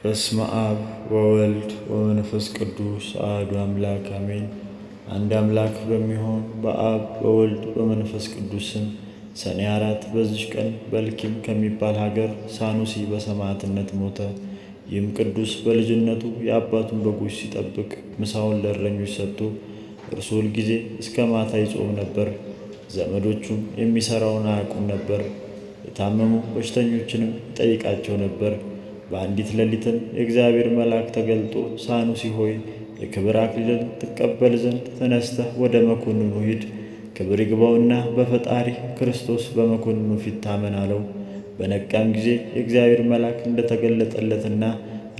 በስመ አብ ወወልድ ወመንፈስ ቅዱስ አሐዱ አምላክ አሜን። አንድ አምላክ በሚሆን በአብ በወልድ በመንፈስ ቅዱስ ስም ሰኔ 4 በዚች ቀን በልኪም ከሚባል ሀገር ሳኑሲ በሰማዕትነት ሞተ። ይህም ቅዱስ በልጅነቱ የአባቱን በጎች ሲጠብቅ ምሳውን ለእረኞች ሰጥቶ እርሱ ሁልጊዜ እስከ ማታ ይጾም ነበር። ዘመዶቹም የሚሠራውን አያውቁም ነበር። የታመሙ በሽተኞችንም ይጠይቃቸው ነበር። በአንዲት ሌሊትም የእግዚአብሔር መልአክ ተገልጦ ሳኑሲ ሆይ የክብር አክሊልን ትቀበል ዘንድ ተነስተህ ወደ መኮንኑ ሂድ፣ ክብር ይግባውና በፈጣሪ ክርስቶስ በመኮንኑ ፊት ታመን አለው። በነቃም ጊዜ የእግዚአብሔር መልአክ እንደተገለጠለትና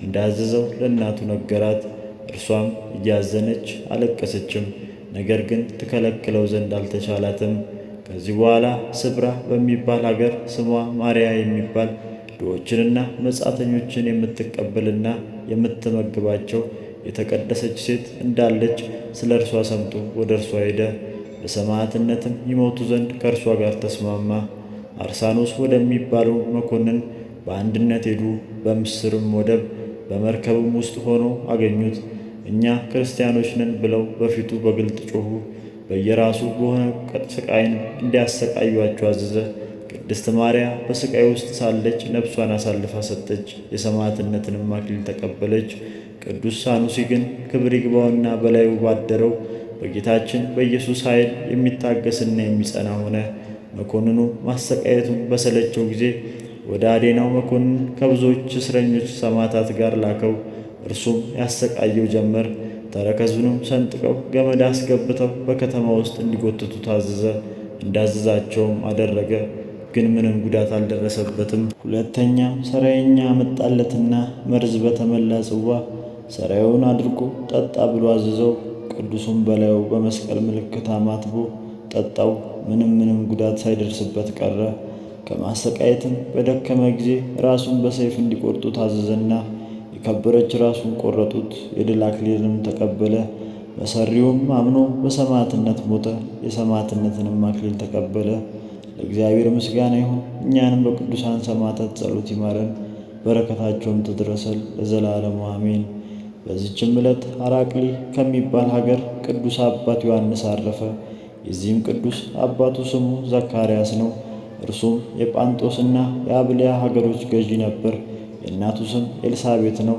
እንዳዘዘው ለእናቱ ነገራት። እርሷም እያዘነች አለቀሰችም፣ ነገር ግን ትከለክለው ዘንድ አልተቻላትም። ከዚህ በኋላ ስብራ በሚባል ሀገር ስሟ ማርያ የሚባል ድሆችንና መጻተኞችን የምትቀበልና የምትመግባቸው የተቀደሰች ሴት እንዳለች ስለ እርሷ ሰምቶ ወደ እርሷ ሄደ። በሰማዕትነትም ይሞቱ ዘንድ ከእርሷ ጋር ተስማማ። አርሳኖስ ወደሚባለው መኮንን በአንድነት ሄዱ። በምስርም ወደብ በመርከብም ውስጥ ሆኖ አገኙት። እኛ ክርስቲያኖች ነን ብለው በፊቱ በግልጥ ጮኹ። በየራሱ በሆነ ስቃይን እንዲያሰቃዩአቸው አዘዘ። ቅድስት ማርያም በስቃይ ውስጥ ሳለች ነፍሷን አሳልፋ ሰጠች፣ የሰማዕትነትንም አክሊል ተቀበለች። ቅዱስ ሳኑሲ ግን ክብር ይግባውና በላዩ ባደረው በጌታችን በኢየሱስ ኃይል የሚታገስና የሚጸና ሆነ። መኮንኑ ማሰቃየቱን በሰለቸው ጊዜ ወደ አዴናው መኮንን ከብዙዎች እስረኞች ሰማዕታት ጋር ላከው። እርሱም ያሰቃየው ጀመር። ተረከዙንም ሰንጥቀው ገመድ አስገብተው በከተማ ውስጥ እንዲጎትቱ ታዘዘ። እንዳዘዛቸውም አደረገ፣ ግን ምንም ጉዳት አልደረሰበትም። ሁለተኛም ሰራየኛ መጣለትና መርዝ በተመላ ጽዋ ሰራዩን አድርጎ ጠጣ ብሎ አዘዘው። ቅዱሱም በላዩ በመስቀል ምልክት አማትቦ ጠጣው። ምንም ጉዳት ሳይደርስበት ቀረ። ከማሰቃየትም በደከመ ጊዜ ራሱን በሰይፍ እንዲቆርጡ ታዘዘና የከበረች ራሱን ቆረጡት። የድል አክሊልንም ተቀበለ። መሰሪውም አምኖ በሰማዕትነት ሞተ። የሰማዕትነትንም አክሊል ተቀበለ። ለእግዚአብሔር ምስጋና ይሁን። እኛንም በቅዱሳን ሰማዕታት ጸሎት ይማረን፣ በረከታቸውም ትድረሰን ለዘላለሙ አሜን። በዚችም ዕለት አራቅሊ ከሚባል ሀገር ቅዱስ አባት ዮሐንስ አረፈ። የዚህም ቅዱስ አባቱ ስሙ ዘካርያስ ነው። እርሱም የጳንጦስና የአብልያ ሀገሮች ገዢ ነበር። የእናቱ ስም ኤልሳቤት ነው።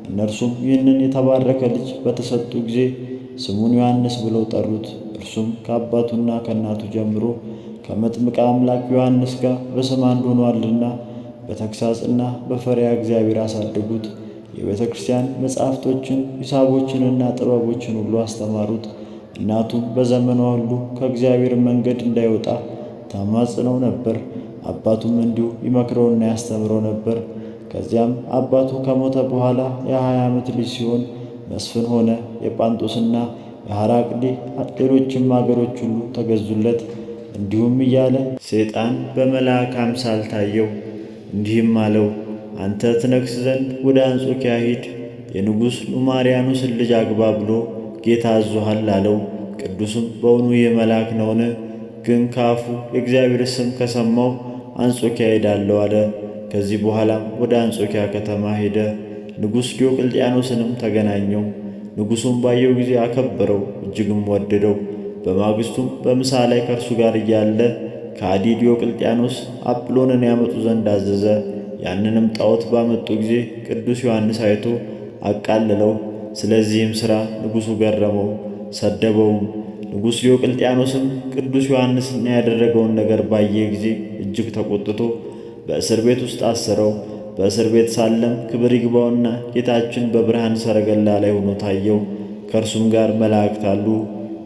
እነርሱም ይህንን የተባረከ ልጅ በተሰጡ ጊዜ ስሙን ዮሐንስ ብለው ጠሩት። እርሱም ከአባቱና ከእናቱ ጀምሮ ከመጥምቀ አምላክ ዮሐንስ ጋር በስም አንድ ሆኗልና በተግሣጽና በፈሪሃ እግዚአብሔር አሳደጉት። የቤተ ክርስቲያን መጻሕፍቶችን ሂሳቦችንና ጥበቦችን ሁሉ አስተማሩት። እናቱም በዘመኗ ሁሉ ከእግዚአብሔር መንገድ እንዳይወጣ ታማጽነው ነበር። አባቱም እንዲሁ ይመክረውና ያስተምረው ነበር። ከዚያም አባቱ ከሞተ በኋላ የ20 ዓመት ልጅ ሲሆን መስፍን ሆነ። የጳንጦስና የሐራቅሊ ሌሎችም አገሮች ሁሉ ተገዙለት። እንዲሁም እያለ ሰይጣን በመልአክ አምሳል ታየው። እንዲህም አለው፣ አንተ ትነግሥ ዘንድ ወደ አንጾኪያ ሂድ፣ የንጉሥ ኑማርያኖስን ልጅ አግባ ብሎ ጌታ አዞሃል አለው። ቅዱስም በውኑ ይህ መልአክ ነውን? ግን ከአፉ የእግዚአብሔር ስም ከሰማው አንጾኪያ ሄዳለሁ አለ። ከዚህ በኋላም ወደ አንጾኪያ ከተማ ሄደ። ንጉሥ ዲዮቅልጥያኖስንም ተገናኘው። ንጉሡም ባየው ጊዜ አከበረው፣ እጅግም ወደደው። በማግስቱም በምሳ ላይ ከእርሱ ጋር እያለ ከሃዲ ዲዮቅልጥያኖስ አጵሎንን ያመጡ ዘንድ አዘዘ። ያንንም ጣዖት ባመጡ ጊዜ ቅዱስ ዮሐንስ አይቶ አቃለለው። ስለዚህም ሥራ ንጉሡ ገረመው፣ ሰደበውም። ንጉሥ ዲዮቅልጥያኖስም ቅዱስ ዮሐንስን ያደረገውን ነገር ባየ ጊዜ እጅግ ተቆጥቶ በእስር ቤት ውስጥ አሰረው። በእስር ቤት ሳለም ክብር ይግባውና ጌታችን በብርሃን ሰረገላ ላይ ሆኖ ታየው። ከእርሱም ጋር መላእክት አሉ።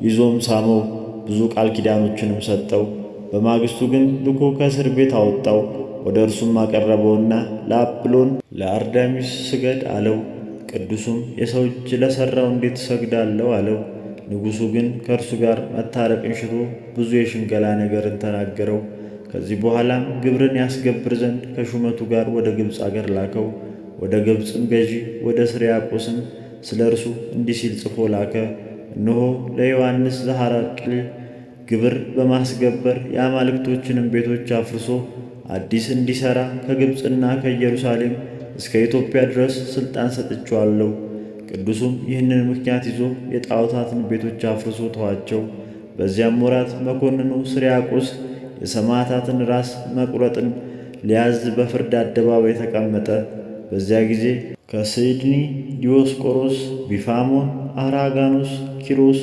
ይዞም ሳመው፣ ብዙ ቃል ኪዳኖችንም ሰጠው። በማግስቱ ግን ልኮ ከእስር ቤት አወጣው። ወደ እርሱም አቀረበውና ለአጵሎን ለአርዳሚስ ስገድ አለው። ቅዱሱም የሰው እጅ ለሠራው እንዴት እሰግዳለሁ አለው። ንጉሡ ግን ከእርሱ ጋር መታረቅን ሽቶ ብዙ የሽንገላ ነገርን ተናገረው። ከዚህ በኋላም ግብርን ያስገብር ዘንድ ከሹመቱ ጋር ወደ ግብፅ አገር ላከው። ወደ ግብፅም ገዢ ወደ ስርያቆስም ስለ እርሱ እንዲህ ሲል ጽፎ ላከ። እነሆ ለዮሐንስ ዘሐራቅሊ ግብር በማስገበር የአማልክቶችንም ቤቶች አፍርሶ አዲስ እንዲሠራ ከግብፅና ከኢየሩሳሌም እስከ ኢትዮጵያ ድረስ ሥልጣን ሰጥቼዋለሁ። ቅዱሱም ይህንን ምክንያት ይዞ የጣዖታትን ቤቶች አፍርሶ ተዋቸው። በዚያም ወራት መኮንኑ ስርያቆስ የሰማዕታትን ራስ መቁረጥን ሊያዝ በፍርድ አደባባይ ተቀመጠ። በዚያ ጊዜ ከስድኒ ዲዮስቆሮስ፣ ቢፋሞን፣ አራጋኖስ፣ ኪሮስ፣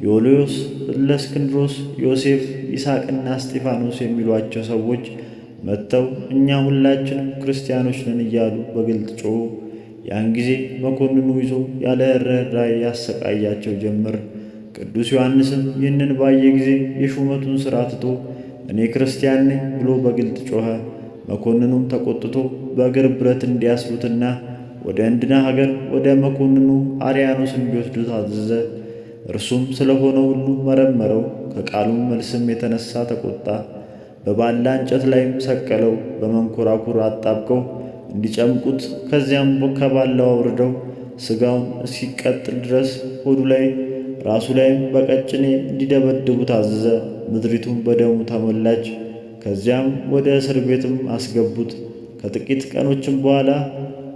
ዮልዮስ፣ እለእስክንድሮስ፣ ዮሴፍ፣ ይስሐቅና እስጢፋኖስ የሚሏቸው ሰዎች መጥተው እኛ ሁላችንም ክርስቲያኖች ነን እያሉ በግልጥ ጮኹ። ያን ጊዜ መኮንኑ ይዞ ያለ ርኅራኄ ያሰቃያቸው ጀመር። ቅዱስ ዮሐንስም ይህንን ባየ ጊዜ የሹመቱን ሥራ ትቶ እኔ ክርስቲያን ነኝ ብሎ በግልጥ ጮኸ። መኮንኑም ተቆጥቶ በእግር ብረት እንዲያስሩትና ወደ እንድና ሀገር ወደ መኮንኑ አርያኖስ እንዲወስዱት አዘዘ። እርሱም ስለሆነ ሁሉ መረመረው። ከቃሉም መልስም የተነሣ ተቆጣ። በባላ እንጨት ላይም ሰቀለው። በመንኰራኵር አጣብቀው እንዲጨምቁት ከዚያም ከባላው አውርደው ሥጋውን እስኪቀጥል ድረስ ሆዱ ላይ ራሱ ላይም በቀጭኔ እንዲደበድቡት አዘዘ። ምድሪቱም በደሙ ተሞላች። ከዚያም ወደ እስር ቤትም አስገቡት። ከጥቂት ቀኖችም በኋላ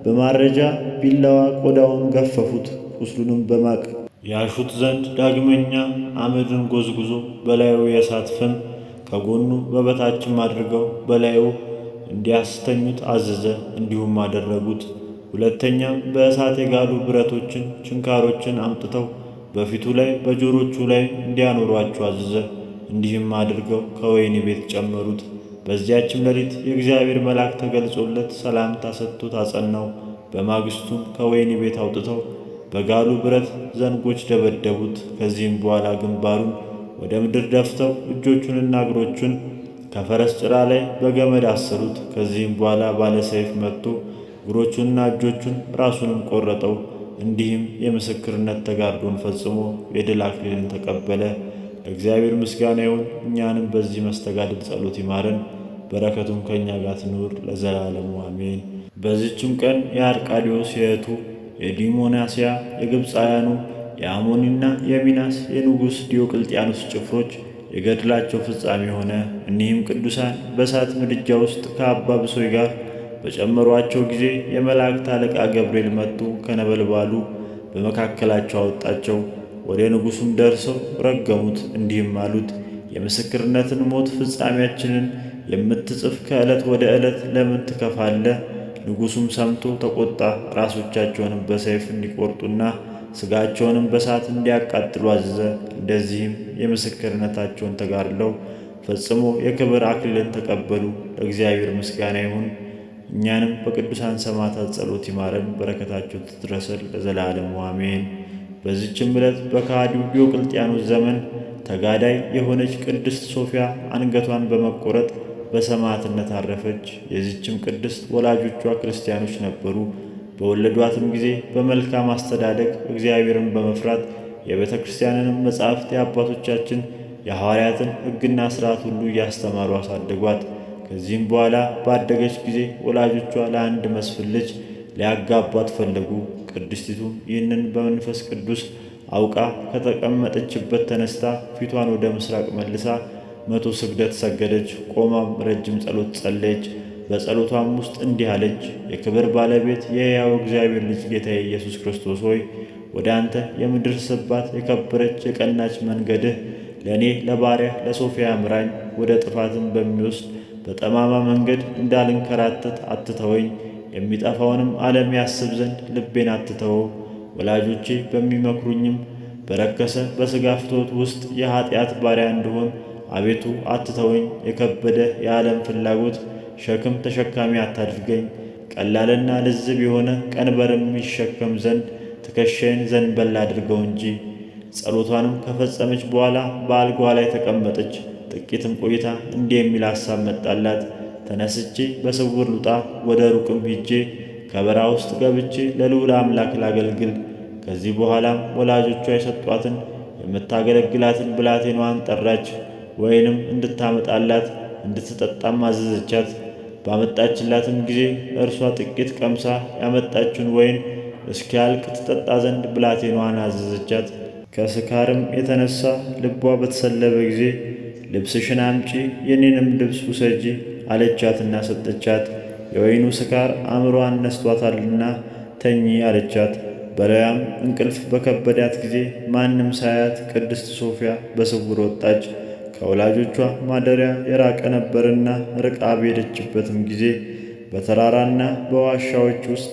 በማረጃ ቢላዋ ቆዳውን ገፈፉት። ቁስሉንም በማቅ ያሹት ዘንድ ዳግመኛ አመድን ጎዝጉዞ በላዩ የእሳት ፍም ከጎኑ በበታችም አድርገው በላዩ እንዲያስተኙት አዘዘ። እንዲሁም አደረጉት። ሁለተኛም በእሳት የጋሉ ብረቶችን ችንካሮችን አምጥተው በፊቱ ላይ በጆሮቹ ላይ እንዲያኖሯቸው አዘዘ። እንዲህም አድርገው ከወህኒ ቤት ጨመሩት። በዚያችም ሌሊት የእግዚአብሔር መልአክ ተገልጾለት ሰላምታ ሰጥቶት አጸናው። በማግስቱም ከወህኒ ቤት አውጥተው በጋሉ ብረት ዘንጎች ደበደቡት። ከዚህም በኋላ ግንባሩን ወደ ምድር ደፍተው እጆቹንና እግሮቹን ከፈረስ ጭራ ላይ በገመድ አሰሩት። ከዚህም በኋላ ባለ ሰይፍ መጥቶ እግሮቹንና እጆቹን ራሱንም ቆረጠው። እንዲህም የምስክርነት ተጋድሎን ፈጽሞ የድል አክሊልን ተቀበለ። ለእግዚአብሔር ምስጋና ይሁን። እኛንም በዚህ መስተጋድል ጸሎት ይማረን፣ በረከቱም ከእኛ ጋር ትኑር ለዘላለሙ አሜን። በዚችም ቀን የአርቃዲዎስ የእህቱ የዲሞናስያ የግብፃውያኑ የአሞኒና የሚናስ የንጉሥ ዲዮቅልጥያኖስ ጭፍሮች የገድላቸው ፍጻሜ ሆነ። እኒህም ቅዱሳን በእሳት ምድጃ ውስጥ ከአባ ብሶይ ጋር በጨመሯቸው ጊዜ የመላእክት አለቃ ገብርኤል መጥቶ ከነበልባሉ በመካከላቸው አወጣቸው። ወደ ንጉሡም ደርሰው ረገሙት፣ እንዲህም አሉት፦ የምስክርነትን ሞት ፍጻሜያችንን የምትጽፍ ከዕለት ወደ ዕለት ለምን ትከፋለህ? ንጉሡም ሰምቶ ተቆጣ። ራሶቻቸውንም በሰይፍ እንዲቆርጡና ሥጋቸውንም በእሳት እንዲያቃጥሉ አዘዘ። እንደዚህም የምስክርነታቸውን ተጋድለው ፈጽሞ የክብር አክሊልን ተቀበሉ። ለእግዚአብሔር ምስጋና ይሁን። እኛንም በቅዱሳን ሰማዕታት ጸሎት ይማረን፣ በረከታቸው ትድረሰን ለዘላለሙ አሜን። በዚችም ዕለት በከሃዲው ዲዮቅልጥያኖስ ዘመን ተጋዳይ የሆነች ቅድስት ሶፊያ አንገቷን በመቆረጥ በሰማዕትነት አረፈች። የዚችም ቅድስት ወላጆቿ ክርስቲያኖች ነበሩ። በወለዷትም ጊዜ በመልካም አስተዳደግ እግዚአብሔርን በመፍራት የቤተ ክርስቲያንንም መጻሕፍት የአባቶቻችን የሐዋርያትን ሕግና ሥርዓት ሁሉ እያስተማሩ አሳደጓት። ከዚህም በኋላ ባደገች ጊዜ ወላጆቿ ለአንድ መስፍን ልጅ ሊያጋቧት ፈለጉ። ቅድስቲቱም ይህንን በመንፈስ ቅዱስ አውቃ ከተቀመጠችበት ተነስታ ፊቷን ወደ ምስራቅ መልሳ 100 ስግደት ሰገደች። ቆማም ረጅም ጸሎት ጸለየች። በጸሎቷም ውስጥ እንዲህ አለች፦ የክብር ባለቤት የሕያው እግዚአብሔር ልጅ ጌታዬ ኢየሱስ ክርስቶስ ሆይ ወደ አንተ የምደርስባት የከበረች የቀናች መንገድህ ለእኔ ለባሪያህ ለሶፊያ ምራኝ። ወደ ጥፋትም በሚወስድ በጠማማ መንገድ እንዳልንከራተት አትተወኝ። የሚጠፋውንም ዓለም ያስብ ዘንድ ልቤን አትተወው። ወላጆቼ በሚመክሩኝም በረከሰ በሥጋ ፍትወት ውስጥ የኀጢአት ባሪያ እንድሆን አቤቱ አትተወኝ። የከበደ የዓለም ፍላጎት ሸክም ተሸካሚ አታድርገኝ። ቀላልና ልዝብ የሆነ ቀንበርም ይሸከም ዘንድ ትከሻዬን ዘንበል አድርገው እንጂ። ጸሎቷንም ከፈጸመች በኋላ በአልጋዋ ላይ ተቀመጠች። ጥቂትም ቆይታ እንዲህ የሚል ሐሳብ መጣላት። ተነስቼ በስውር ልውጣ፣ ወደ ሩቅም ሂጄ ከበረሃ ውስጥ ገብቼ ለልዑል አምላክ ላገልግል። ከዚህ በኋላም ወላጆቿ የሰጧትን የምታገለግላትን ብላቴናዋን ጠራች። ወይንም እንድታመጣላት እንድትጠጣም አዘዘቻት። ባመጣችላትም ጊዜ እርሷ ጥቂት ቀምሳ ያመጣችውን ወይን እስኪያልቅ ትጠጣ ዘንድ ብላቴናዋን አዘዘቻት። ከስካርም የተነሣ ልቧ በተሰለበ ጊዜ ልብስሽን አምጪ፣ የኔንም ልብስ ውሰጂ አለቻትና ሰጠቻት። የወይኑ ስካር አእምሮዋን ነስቷታልና ተኚ አለቻት። በላያም እንቅልፍ በከበዳት ጊዜ ማንም ሳያት ቅድስት ሶፊያ በስውር ወጣች። ከወላጆቿ ማደሪያ የራቀ ነበርና ርቃ በሄደችበትም ጊዜ በተራራና በዋሻዎች ውስጥ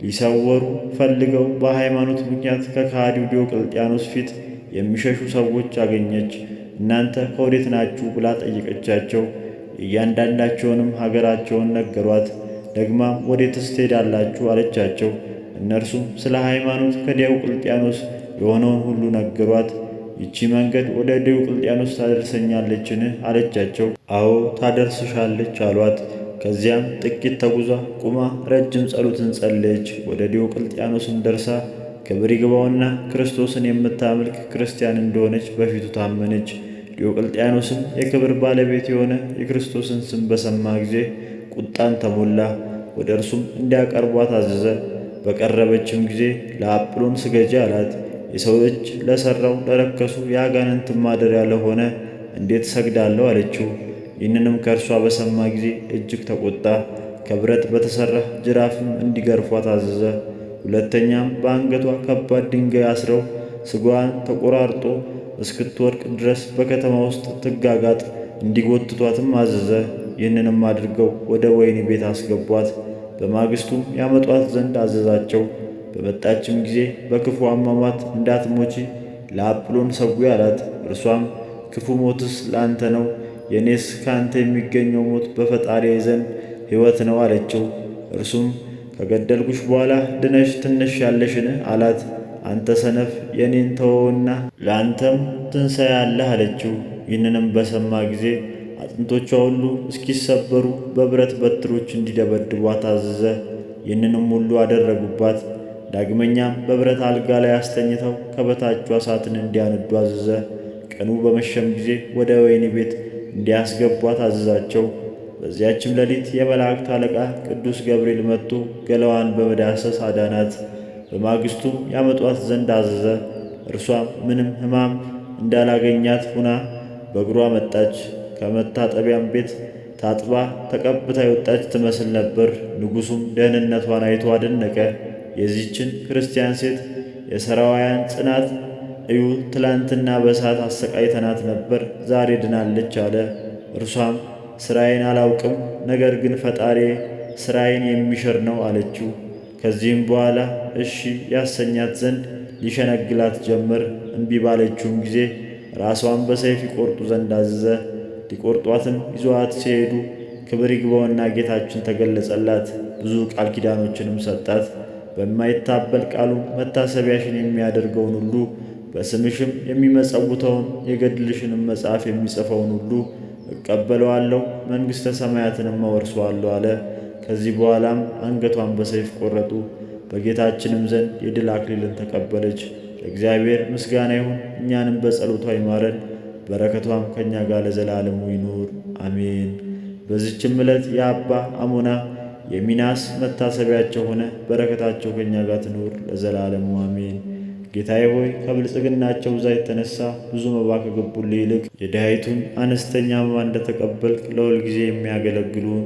ሊሰወሩ ፈልገው በሃይማኖት ምክንያት ከከሃዲው ዲዮቅልጥያኖስ ፊት የሚሸሹ ሰዎች አገኘች። እናንተ ከወዴት ናችሁ ብላ ጠየቀቻቸው። እያንዳንዳቸውንም ሀገራቸውን ነገሯት። ደግማም ወዴትስ ትሄዳላችሁ አለቻቸው። እነርሱም ስለ ሃይማኖት ከዲዮቅልጥያኖስ የሆነውን ሁሉ ነገሯት። ይቺ መንገድ ወደ ዲዮቅልጥያኖስ ታደርሰኛለችን አለቻቸው። አዎ ታደርስሻለች አሏት። ከዚያም ጥቂት ተጉዛ ቁማ ረጅም ጸሎትን ጸለየች። ወደ ዲዮቅልጥያኖስም ደርሳ ክብር ይግባውና ክርስቶስን የምታመልክ ክርስቲያን እንደሆነች በፊቱ ታመነች። ዲዮቅልጥያኖስም የክብር ባለቤት የሆነ የክርስቶስን ስም በሰማ ጊዜ ቁጣን ተሞላ። ወደ እርሱም እንዲያቀርቧት አዘዘ። በቀረበችም ጊዜ ለአጵሎን ስገጂ አላት። የሰው እጅ ለሠራው ለረከሱ የአጋንንት ማደሪያ ለሆነ እንዴት እሰግዳለሁ አለችው። ይህንንም ከእርሷ በሰማ ጊዜ እጅግ ተቆጣ። ከብረት በተሠራ ጅራፍም እንዲገርፏት አዘዘ። ሁለተኛም በአንገቷ ከባድ ድንጋይ አስረው ሥጋዋን ተቆራርጦ እስክትወድቅ ድረስ በከተማ ውስጥ ትጋጋጥ እንዲጎትቷትም አዘዘ። ይህንንም አድርገው ወደ ወህኒ ቤት አስገቧት። በማግስቱም ያመጧት ዘንድ አዘዛቸው። በመጣችም ጊዜ በክፉ አሟሟት እንዳትሞቺ ለአጵሎን ሰዊ አላት። እርሷም ክፉ ሞትስ ለአንተ ነው፣ የኔስ ከአንተ የሚገኘው ሞት በፈጣሪዬ ዘንድ ሕይወት ነው አለችው። እርሱም ከገደልኩሽ በኋላ ድነሽ ትነሻለሽን አላት። አንተ ሰነፍ የኔን ተወውና ለአንተም ትንሣኤ አለህ አለችው። ይህንንም በሰማ ጊዜ አጥንቶቿ ሁሉ እስኪሰበሩ በብረት በትሮች እንዲደበድቧት አዘዘ። ይህንንም ሁሉ አደረጉባት። ዳግመኛም በብረት አልጋ ላይ አስተኝተው ከበታቿ እሳትን እንዲያነዱ አዘዘ። ቀኑ በመሸም ጊዜ ወደ ወህኒ ቤት እንዲያስገቧት አዘዛቸው። በዚያችም ሌሊት የመላእክት አለቃ ቅዱስ ገብርኤል መጥቶ ገላዋን በመዳሰስ አዳናት። በማግስቱም ያመጧት ዘንድ አዘዘ። እርሷም ምንም ሕማም እንዳላገኛት ሁና በእግሯ መጣች። ከመታጠቢያም ቤት ታጥባ ተቀብታ የወጣች ትመስል ነበር። ንጉሡም ደህንነቷን አይቶ አደነቀ። የዚህችን ክርስቲያን ሴት የሠራዋውያን ጽናት እዩ፣ ትላንትና በእሳት አሰቃይተናት ነበር፣ ዛሬ ድናለች አለ። እርሷም ሥራዬን አላውቅም፣ ነገር ግን ፈጣሪዬ ሥራዬን የሚሽር ነው አለችው። ከዚህም በኋላ እሺ ያሰኛት ዘንድ ሊሸነግላት ጀመር። እምቢ ባለችውም ጊዜ ራሷን በሰይፍ ይቆርጡ ዘንድ አዘዘ። ሊቆርጧትም ይዘዋት ሲሄዱ ክብር ይግባውና ጌታችን ተገለጸላት። ብዙ ቃል ኪዳኖችንም ሰጣት። በማይታበል ቃሉ መታሰቢያሽን የሚያደርገውን ሁሉ በስምሽም የሚመጸውተውን የገድልሽንም መጽሐፍ የሚጽፈውን ሁሉ እቀበለዋለሁ፣ መንግሥተ ሰማያትንም አወርሰዋለሁ አለ። ከዚህ በኋላም አንገቷን በሰይፍ ቆረጡ። በጌታችንም ዘንድ የድል አክሊልን ተቀበለች። ለእግዚአብሔር ምስጋና ይሁን፣ እኛንም በጸሎቷ ይማረን፣ በረከቷም ከእኛ ጋር ለዘላለሙ ይኑር አሜን። በዚችም ዕለት የአባ አሞና የሚናስ መታሰቢያቸው ሆነ። በረከታቸው ከእኛ ጋር ትኑር ለዘላለሙ አሜን። ጌታዬ ሆይ ከብልጽግናቸው ብዛት የተነሳ ብዙ መባ ከገቡልህ ይልቅ የድሃይቱን አነስተኛ መባ እንደተቀበልክ ለሁል ጊዜ የሚያገለግሉን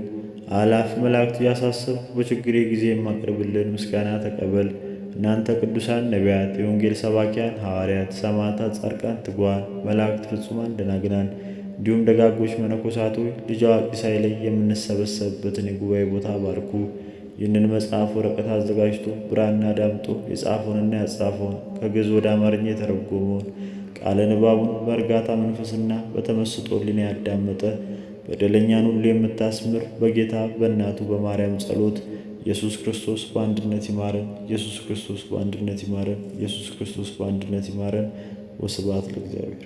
አላፍ መላእክት እያሳሰብኩ በችግሬ ጊዜ የማቀርብልን ምስጋና ተቀበል። እናንተ ቅዱሳን ነቢያት፣ የወንጌል ሰባኪያን ሐዋርያት፣ ሰማዕታት፣ ጻድቃን፣ ትጉሃን መላእክት፣ ፍጹማን ደናግናን እንዲሁም ደጋጎች መነኮሳት ሆይ ልጅ አዋቂ ሳይለይ የምንሰበሰብበትን የጉባኤ ቦታ ባርኩ። ይህንን መጽሐፍ ወረቀት አዘጋጅቶ ብራና ዳምጦ የጻፈውንና ያጻፈውን ከግዕዝ ወደ አማርኛ የተረጎመውን ቃለ ንባቡን በእርጋታ መንፈስና በተመስጦ ሕሊና ያዳመጠ በደለኛን ሁሉ የምታስምር በጌታ በእናቱ በማርያም ጸሎት ኢየሱስ ክርስቶስ በአንድነት ይማረን። ኢየሱስ ክርስቶስ በአንድነት ይማረን። ኢየሱስ ክርስቶስ በአንድነት ይማረን። ወስብሐት ለእግዚአብሔር።